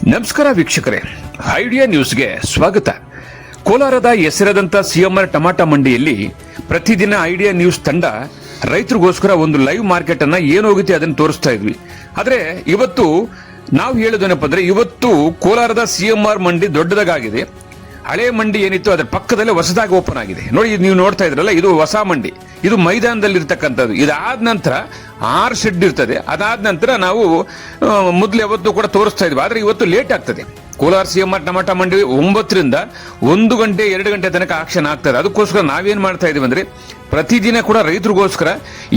ನಮಸ್ಕಾರ ವೀಕ್ಷಕರೇ, ಐಡಿಯಾ ನ್ಯೂಸ್ಗೆ ಸ್ವಾಗತ. ಕೋಲಾರದ ಹೆಸರಾದಂಥ ಸಿಎಂಆರ್ ಟಮಾಟ ಮಂಡಿಯಲ್ಲಿ ಪ್ರತಿದಿನ ಐಡಿಯಾ ನ್ಯೂಸ್ ತಂಡ ರೈತರಿಗೋಸ್ಕರ ಒಂದು ಲೈವ್ ಮಾರ್ಕೆಟ್ ಅನ್ನ ಏನೋಗುತ್ತೆ ಅದನ್ನು ತೋರಿಸ್ತಾ ಇದ್ವಿ. ಆದ್ರೆ ಇವತ್ತು ನಾವು ಹೇಳೋದೇನಪ್ಪ ಅಂದ್ರೆ, ಇವತ್ತು ಕೋಲಾರದ ಸಿಎಂಆರ್ ಮಂಡಿ ದೊಡ್ಡದಾಗಿದೆ. ಹಳೆ ಮಂಡಿ ಏನಿತ್ತು ಅದರ ಪಕ್ಕದಲ್ಲೇ ಹೊಸದಾಗಿ ಓಪನ್ ಆಗಿದೆ. ನೋಡಿ, ನೀವು ನೋಡ್ತಾ ಇದ್ರಲ್ಲ, ಇದು ಹೊಸ ಮಂಡಿ. ಇದು ಮೈದಾನದಲ್ಲಿ ಇರ್ತಕ್ಕಂಥದ್ದು. ಇದಾದ ನಂತರ 6 ಶೆಡ್ ಇರ್ತದೆ. ಅದಾದ ನಂತರ ನಾವು ಮೊದಲು ಯಾವತ್ತು ಕೂಡ ತೋರಿಸ್ತಾ ಇದ್ವಿ. ಆದ್ರೆ ಇವತ್ತು ಲೇಟ್ ಆಗ್ತದೆ. ಕೋಲಾರ ಸಿಎಂಆರ್ ಟಮಾಟ ಮಂಡಿ 9 ರಿಂದ 1 ಗಂಟೆ 2 ಗಂಟೆ ತನಕ ಆಕ್ಷನ್ ಆಗ್ತದೆ. ಅದಕ್ಕೋಸ್ಕರ ನಾವೇನ್ ಮಾಡ್ತಾ ಇದೀವಿ ಅಂದ್ರೆ, ಪ್ರತಿದಿನ ಕೂಡ ರೈತರಿಗೋಸ್ಕರ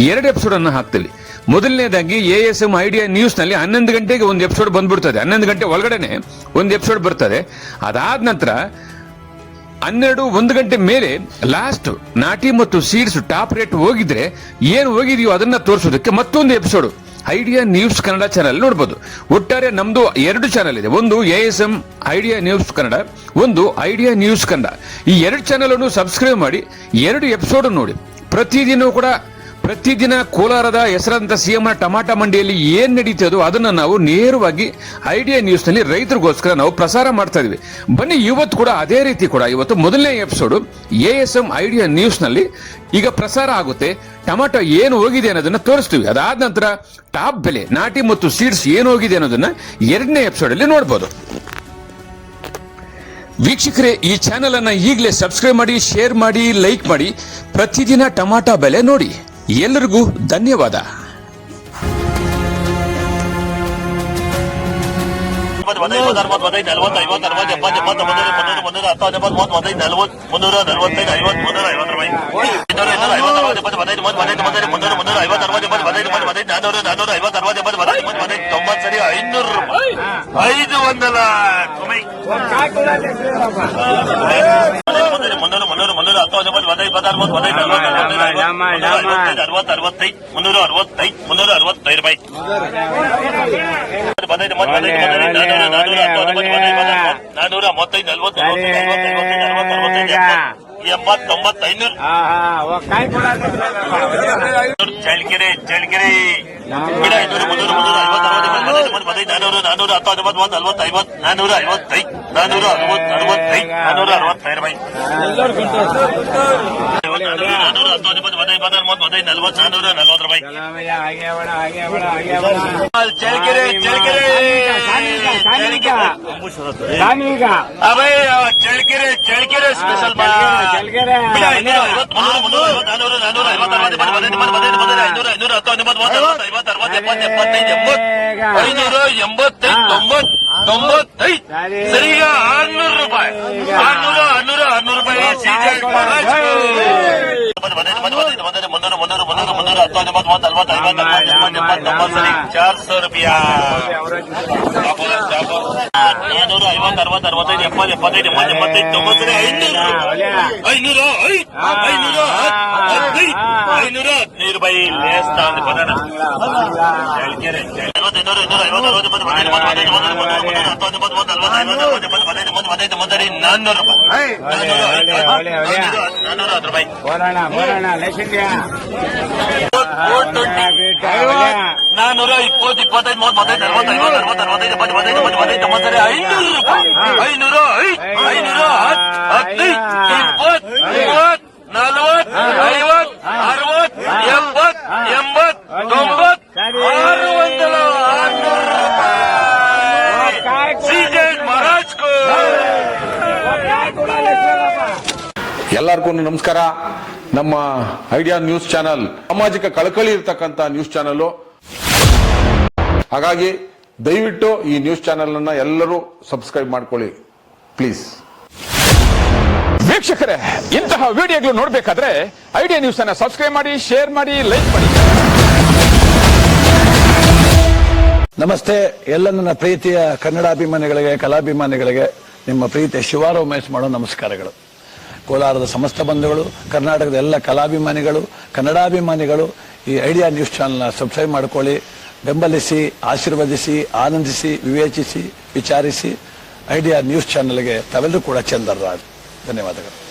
2 ಎಪಿಸೋಡ್ ಅನ್ನು ಹಾಕ್ತೀವಿ. ಮೊದಲನೇದಾಗಿ ASM ಐಡಿಯಾ ನ್ಯೂಸ್ ನಲ್ಲಿ 11 ಗಂಟೆಗೆ ಒಂದು ಎಪಿಸೋಡ್ ಬಂದ್ಬಿಡ್ತದೆ. 11 ಗಂಟೆ ಒಳಗಡೆನೆ ಒಂದು ಎಪಿಸೋಡ್ ಬರ್ತದೆ. ಅದಾದ ನಂತರ 1 ಗಂಟೆ ಮೇಲೆ ಲಾಸ್ಟ್ ನಾಟಿ ಮತ್ತು ಸೀಡ್ಸ್ ಟಾಪ್ ರೇಟ್ ಹೋಗಿದ್ರೆ ಏನು ಹೋಗಿದೆಯೋ ಅದನ್ನ ತೋರಿಸೋದಕ್ಕೆ ಮತ್ತೊಂದು episode idea news Kannada channel ನೋಡಬಹುದು. ಒಟ್ಟಾರೆ ನಮ್ದು 2 ಚಾನಲ್ ಇದೆ. ಒಂದು ASM ಐಡಿಯಾ ನ್ಯೂಸ್ ಕನ್ನಡ, ಒಂದು ಐಡಿಯಾ ನ್ಯೂಸ್ ಕನ್ನಡ. ಈ 2 ಚಾನಲ್ ಅನ್ನು ಸಬ್ಸ್ಕ್ರೈಬ್ ಮಾಡಿ 2 ಎಪಿಸೋಡ್ ನೋಡಿ. ಪ್ರತಿದಿನ ಕೋಲಾರದ ಹೆಸರಾದಂಥ ಸಿಎಂಆರ್ ಟಮಾಟ ಮಂಡಿಯಲ್ಲಿ ಏನ್ ನಡೀತದೋ ಅದನ್ನ ನಾವು ನೇರವಾಗಿ ಐಡಿಯಾ ನ್ಯೂಸ್ ನಲ್ಲಿ ರೈತರಿಗೋಸ್ಕರ ನಾವು ಪ್ರಸಾರ ಮಾಡ್ತಾ ಇದೀವಿ. ಬನ್ನಿ, ಇವತ್ತು ಕೂಡ ಅದೇ ರೀತಿ ಕೂಡ ಇವತ್ತು ಮೊದಲನೇ ಎಪಿಸೋಡ್ ASM ಐಡಿಯಾ ನ್ಯೂಸ್ ನಲ್ಲಿ ಈಗ ಪ್ರಸಾರ ಆಗುತ್ತೆ. ಟೊಮಾಟೊ ಏನು ಹೋಗಿದೆ ಅನ್ನೋದನ್ನ ತೋರಿಸ್ತೀವಿ. ಅದಾದ ನಂತರ ಟಾಪ್ ಬೆಲೆ, ನಾಟಿ ಮತ್ತು ಸೀಡ್ಸ್ ಏನು ಹೋಗಿದೆ ಅನ್ನೋದನ್ನ 2ನೇ ಎಪಿಸೋಡ್ ಅಲ್ಲಿ ನೋಡಬಹುದು. ವೀಕ್ಷಕರೇ, ಈ ಚಾನೆಲ್ ಅನ್ನ ಈಗಲೇ ಸಬ್ಸ್ಕ್ರೈಬ್ ಮಾಡಿ, ಶೇರ್ ಮಾಡಿ, ಲೈಕ್ ಮಾಡಿ. ಪ್ರತಿದಿನ ಟೊಮಾಟೊ ಬೆಲೆ ನೋಡಿ. ಎಲ್ಲರಿಗೂ ಧನ್ಯವಾದ. ಚಳ್ಳಕೆರೆ ಗಿಡ 500 ಚಳ್ಳಕೆರೆ ಸ್ಪೆಷಲ್ ಸರಿಗ 600 ರೂಪಾಯಿ. 600 ರೂಪಾಯಿ. ಎಲ್ಲರಿಗೂ ನಮಸ್ಕಾರ. ನಮ್ಮ ಐಡಿಯಾ ನ್ಯೂಸ್ ಚಾನಲ್ ಸಾಮಾಜಿಕ ಕಳಕಳಿ ಇರತಕ್ಕಂತ ನ್ಯೂಸ್ ಚಾನಲ್. ಹಾಗಾಗಿ ದಯವಿಟ್ಟು ಈ ನ್ಯೂಸ್ ಚಾನಲ್ ಅನ್ನ ಎಲ್ಲರೂ ಸಬ್ಸ್ಕ್ರೈಬ್ ಮಾಡ್ಕೊಳ್ಳಿ ಪ್ಲೀಸ್. ವೀಕ್ಷಕರೇ, ಇಂತಹ ವಿಡಿಯೋಗಳು ನೋಡಬೇಕಾದ್ರೆ ಐಡಿಯಾ ನ್ಯೂಸ್ ಅನ್ನ ಸಬ್ಸ್ಕ್ರೈಬ್ ಮಾಡಿ, ಶೇರ್ ಮಾಡಿ, ಲೈಕ್ ಮಾಡಿ. ನಮಸ್ತೆ ಎಲ್ಲ ನನ್ನ ಪ್ರೀತಿಯ ಕನ್ನಡಾಭಿಮಾನಿಗಳಿಗೆ, ಕಲಾಭಿಮಾನಿಗಳಿಗೆ ನಿಮ್ಮ ಪ್ರೀತಿಯ ಶಿವಾರಾವ್ ಉಮೇಶ್ ಮಾಡೋ ನಮಸ್ಕಾರಗಳು. ಕೋಲಾರದ ಸಮಸ್ತ ಬಂಧುಗಳು, ಕರ್ನಾಟಕದ ಎಲ್ಲ ಕಲಾಭಿಮಾನಿಗಳು, ಕನ್ನಡಾಭಿಮಾನಿಗಳು ಈ ಐಡಿಯಾ ನ್ಯೂಸ್ ಚಾನಲ್ನ ಸಬ್ಸ್ಕ್ರೈಬ್ ಮಾಡಿಕೊಳ್ಳಿ, ಬೆಂಬಲಿಸಿ, ಆಶೀರ್ವದಿಸಿ, ಆನಂದಿಸಿ, ವಿವೇಚಿಸಿ, ವಿಚಾರಿಸಿ. ಐಡಿಯಾ ನ್ಯೂಸ್ ಚಾನಲ್ಗೆ ತಾವೆಲ್ಲರೂ ಕೂಡ ಚಂದರ್ರಾಜ್. ಧನ್ಯವಾದಗಳು.